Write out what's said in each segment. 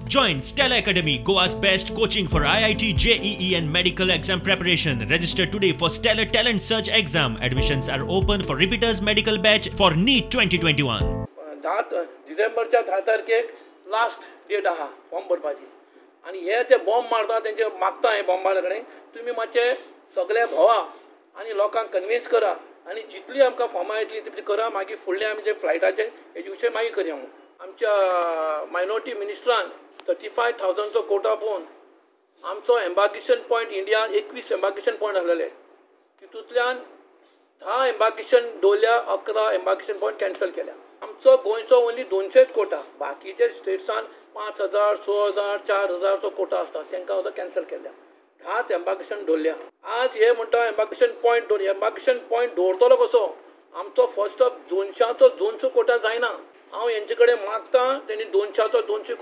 Join Stella Academy, Goa's best coaching for IIT, JEE and medical exam preparation. Register today for Stellar Talent Search exam. Admissions are open for repeaters medical batch for NEET 2021. 10 डिसेंबरच्या 10 तारखेक last date आहा form भरपाची आणि हे ते bomb मारता तेंचे मागता हे बॉम्बार कडेन तुम्ही मातशे सगळे भोवा आणि लोकांक कन्विन्स करा आणि जितली आमकां फॉर्मां येतली तितली करा. मागीर फुडले आमी जे फ्लायटाचे हेजे विशय मागीर करया. आमच्या मायनॉरिटी मिनिस्टरान 35,000चो कोटा पळोवन आमचो embarkation point Indian 21 embarkation point आसलेले तितूंतल्यान 10 एम्बार्केशन दवरल्या, 11 एम्बार्केशन पॉयंट कॅन्सल केल्या. आमचो गोंयचो ओन्ली 200च कोटा, बाकीचे स्टेट्सान 5,000, 6,000, 4,000चो कोटा आसता तांकां सुद्दां कॅन्सल केल्या. 10 एम्बार्केशन दवरल्या. आज हे म्हणटा एम्बार्केशन पॉयंट दवरतलो कसो? आमचो फर्स्ट ऑफ 200चो 200 कोटा जायना. हांव हेंचे कडेन मागता तेणी 200चो 200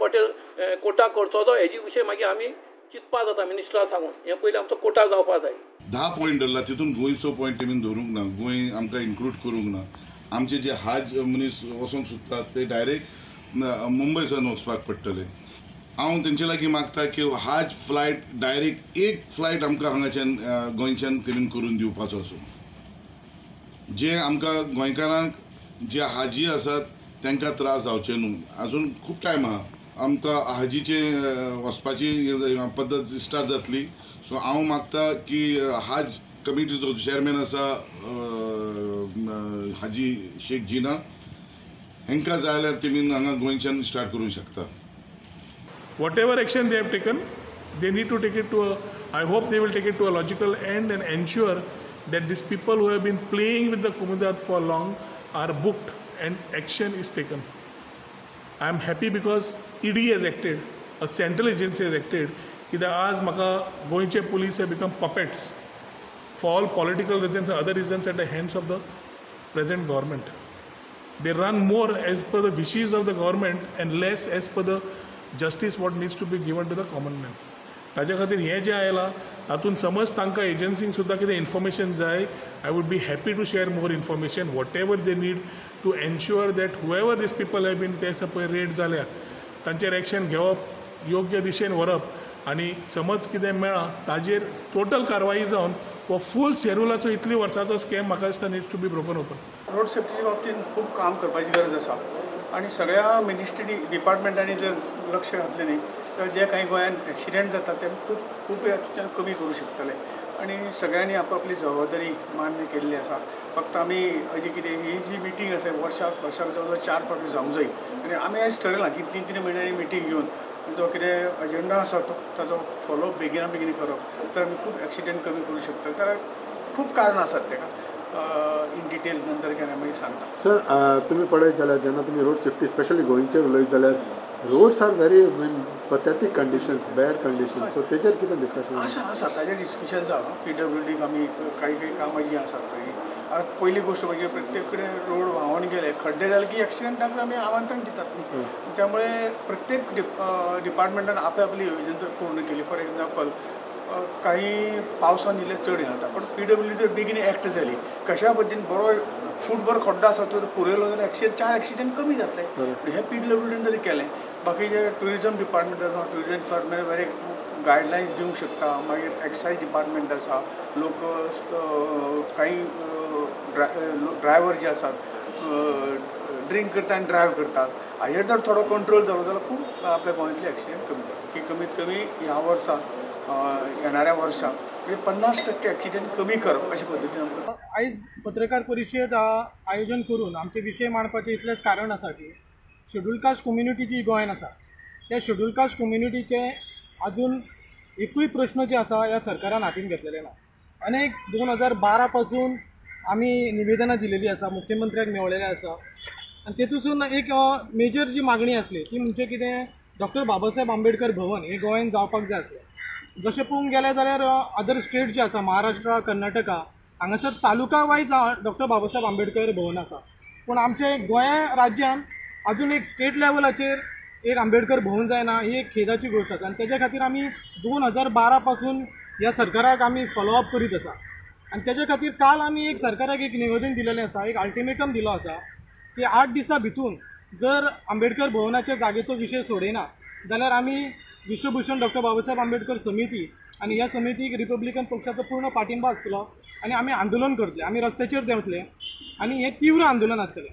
कोटा करचो जो हेजी विशय मागीर आमी चिंतपा जाता मिनिस्टरा सांगून. हे पयलीं आमचो कोटा जावपा जाय. 10 पॉयंट धरला तितून गोंयचो पॉयंट तेमी धरूंक ना, गोंय आमकां इन्क्लूड करूंक ना. आमचे जे हाज मनीस वचोंक सोदतात ते डायरेक्ट मुंबयसान वचपाक पडटले. हांव तेंचे लागीं मागता की हाज फ्लायट डायरेक्ट एक फ्लायट आमकां हांगाच्यान गोंयच्यान तेमीन करून दिवपाचो असो. जे आमकां गोंयकारांक जे हाजी आसात तांकां त्रास जावचे न्हू. आजून खूब टायम आहा. आमकां हाजीचे वचपाची पद्दत स्टार्ट जातली. सो हांव मागता की हाज कमिटीचो चेअरमॅन आसा हाजी शेख जिना हेंकां जाय जाल्यार तेमी हांगा गोंयच्यान स्टार्ट करूंक शकता. Whatever action they have taken, they need to take it to I hope they will take it to a logical end and ensure that these people who have been playing with the Kumudat for long are booked and action is taken. I am happy because ED has acted, a central agency has acted, that आज म्हाका गोंयचे police have become puppets for all political reasons and other reasons at the hands of the present government. They run more as per the wishes of the government and less as per the justice what needs to be given to the common man. ताज्या खातीर हें जें आयलां तातूंत समज तांकां एजन्सींक सुद्दां कितें इन्फॉर्मेशन जाय, I would be happy to share more information whatever they need to ensure that whoever these people have been ते पळय रेड जाल्या तांचेर एक्शन घेवप, योग्य दिशेन व्हरप आनी समज कितें मेळ्ळां ताजेर टोटल कारवाई जावन हो फूल शेड्युलाचो इतली वर्साचो स्कॅम म्हाका दिसता needs to be broken open. Road सेफ्टीच्या बाबतीत खूप काम करपाची गरज आसा आणि सगळ्या मिनिस्ट्री डिपार्टमेंटांनी जर लक्ष घातलें न्ही तर जे काही गोंयांत एक्सिडेंट जातात ते खूब हातूंतल्यान कमी करूं शकतले. आणि सगळ्यांनी आपापली जबाबदारी मान्य केल्ली आसा. फक्त आमी हाजी कितें ही जी मिटींग आसा वर्साक जवळ 4 फावटी जावंक जाय आनी आमी आयज ठरयलां की 3 म्हयन्यांनी मिटींग घेवन जो कितें अजेंडा आसा ताजो फॉलोअप बेगीन करप तर आमी खूब एक्सिडेंट कमी करूं शकता. कारण खूब कारणां आसात ताका इन डिटेल नंतर केन्ना मागीर सांगता. सर तुमी पळयत जाल्यार जेन्ना तुमी रोड सेफ्टी स्पेशली गोंयचेर उलयत जाल्यार roads are very pathetic conditions, bad conditions. So तेजेर कितें डिस्कशन आसा ताजेर डिस्कशन जाला. PWDक आमी काही कामां जीं आसात पळय पहिली गोष्ट म्हणजे प्रत्येक कडेन रोड व्हांवून गेले खड्डे जाले की एक्सिडेंटाक आमी आमंत्रण दितात न्ही. त्यामुळे प्रत्येक डिपार्टमेंटान आपली योजना जर पूर्ण केली फॉर एक्झाम्पल काही पावसान इल्ले चड येता पण PWD जर बेगीन एक्ट जाली कशा पद्दतीन बरो फूटभर खड्डो आसा तो पुरयलो जाल्यार 4 एक्सिडेंट कमी जातले. हे PWDन जरी केलें बाकी जे ट्युरिजम डिपार्टमेंट आसा ट्युरिजम डिपार्टमेंट बरे गायडलायन्स दिवंक शकता. मागीर एक्सायज डिपार्टमेंट आसा लोक काही ड्रायव्हर जे आसात ड्रिंक करता आनी ड्रायव्ह करतात हाजेर जर थोडो कंट्रोल जालो जाल्यार खूब आपल्या गोंयांतले एक्सिडेंट कमी जाता. की कमीत कमी ह्या वर्सा येणाऱ्या वर्साक 50% एक्सिडेंट कमी करप अशे पद्दतीन आमकां आयज पत्रकार परिशद आयोजन करून आमचे विशय मांडपाचें इतलेंच कारण आसा की शेड्यूल कास्ट कम्युनिटी जी गोंयांत आसा त्या शेड्यूल कास्ट कम्युनिटीचे आजून एकूय प्रश्न जे आसा ह्या सरकारान हातीन घेतलेले ना. अनेक 2012 पासून आमी निवेदनां दिलेली आसा, मुख्यमंत्र्याक मेळलेले आसा आनी तेतूंतसून एक मेजर जी मागणी आसली ती म्हणजे कितें डॉक्टर बाबासाहेब आंबेडकर भवन हे गोंयांत जावपाक जाय आसलें. जशें पळोवंक गेलें जाल्यार अदर स्टेट जे आसा महाराष्ट्रा कर्नाटका हांगासर तालुका वायज डॉक्टर बाबासाहेब आंबेडकर भवन आसा पूण आमचे गोंया राज्यान अजून एक स्टेट लेवलाचेर एक आंबेडकर भवन जायना ही एक खेदाची गोष्ट आसा. आनी तेज्या खातीर आमी 2012 पासून ह्या सरकाराक आमी फॉलोअप करीत आसा आनी तेज्या खातीर काल आमी एक सरकाराक एक निवेदन दिलेलें आसा, एक अल्टिमेटम दिलो आसा की 8 दिसां भितून जर आंबेडकर भवनाच्या जागेचो विशय सोडयना जाल्यार आमी विश्वभूषण डॉक्टर बाबासाहेब आंबेडकर समिती आनी ह्या समितीक रिपब्लिकन पक्षाचो पूर्ण पाठिंबा आसतलो आनी आमी आंदोलन करतले, आमी रस्त्याचेर देंवतले आनी हें तीव्र आंदोलन आसतलें.